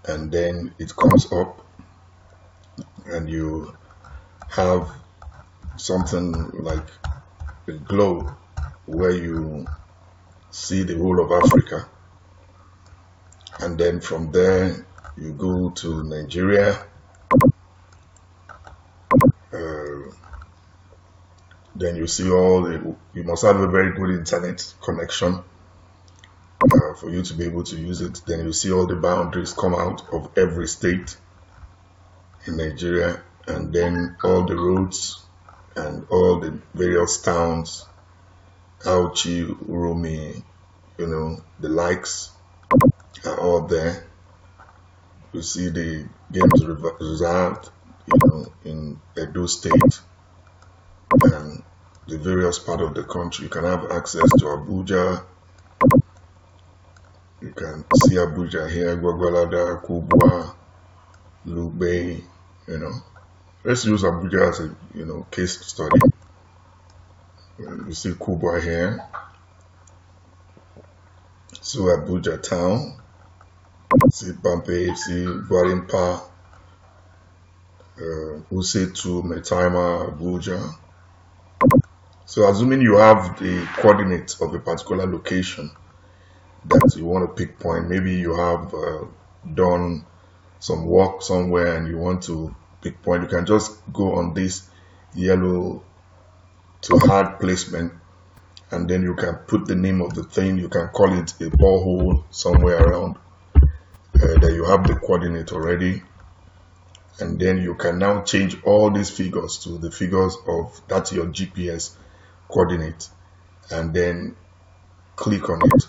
and then it comes up and you have something like a globe where you see the whole of Africa, and then from there you go to Nigeria. uh, then you see all the, you must have a very good internet connection for you to be able to use it. Then you see all the boundaries come out of every state in Nigeria, and then all the roads and all the various towns, Auchi, Urumi, the likes are all there. You see the games reserved, in Edo State and the various part of the country. You can have access to Abuja. You can see Abuja here, Gwagwalada, Kubwa, Lugbe, Let's use Abuja as a, case study. You see Kubwa here. So Abuja town. See Bampe, see Gwarimpa, Usetu, Metaima, Abuja. So assuming you have the coordinates of a particular location that you want to pick point, maybe you have done some work somewhere and you want to pick point, you can just go on this yellow to hard placement, and then you can put the name of the thing. You can call it a borehole somewhere around. That you have the coordinate already, and then you can now change all these figures to the figures of that's your GPS coordinate, and then click on it,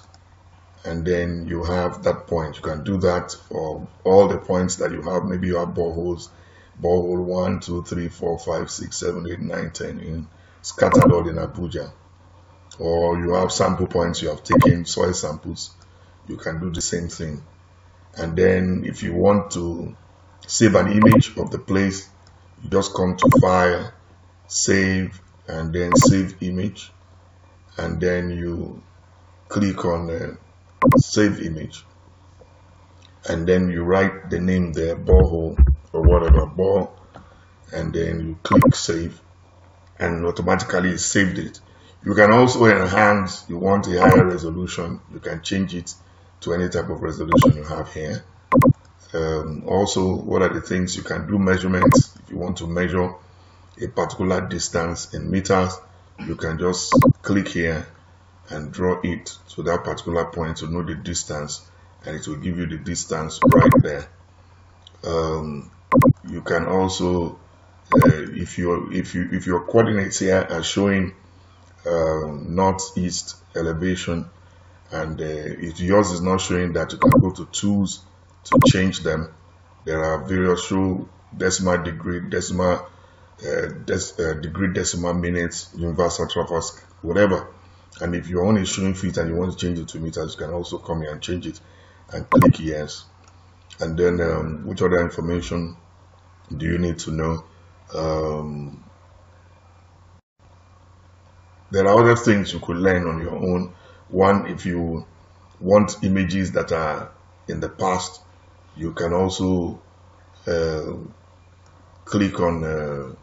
and then you have that point. You can do that for all the points that you have. Maybe you have boreholes, borehole 1, 2, 3, 4, 5, 6, 7, 8, 9, 10 in scattered all in Abuja. Or you have sample points, you have taken soil samples, you can do the same thing. And then if you want to save an image of the place, you just come to File, Save, and then Save Image, and then you click on Save Image, and then you write the name there, borehole or whatever, bore, and then you click Save, and automatically it saved it. You can also enhance. You want a higher resolution, you can change it to any type of resolution you have here. Also, what are the things you can do? Measurements. If you want to measure a particular distance in meters, you can just click here and draw it to that particular point to know the distance, and it will give you the distance right there. You can also, if your coordinates here are showing northeast elevation, and if yours is not showing that, you can go to tools to change them. There are various show decimal degree, decimal degree, decimal minutes, universal traverse, whatever. And if your own is showing feet and you want to change it to meters, you can also come here and change it and click yes. And then which other information do you need to know? There are other things you could learn on your own. One, if you want images that are in the past, you can also click on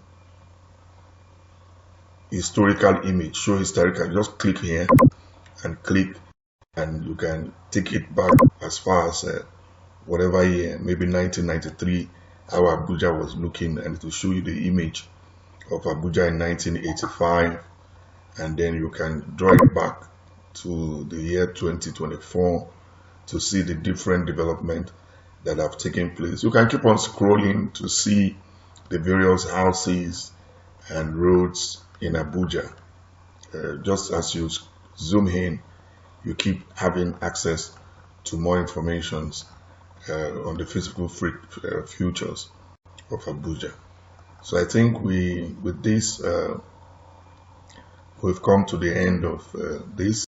historical image, show historical. Just click here and click, and you can take it back as far as whatever year, maybe 1993, how Abuja was looking, and it will show you the image of Abuja in 1985, and then you can draw it back to the year 2024 to see the different development that have taken place. You can keep on scrolling to see the various houses and roads in Abuja. Just as you zoom in, you keep having access to more information on the physical features of Abuja. So I think with this, we've come to the end of this.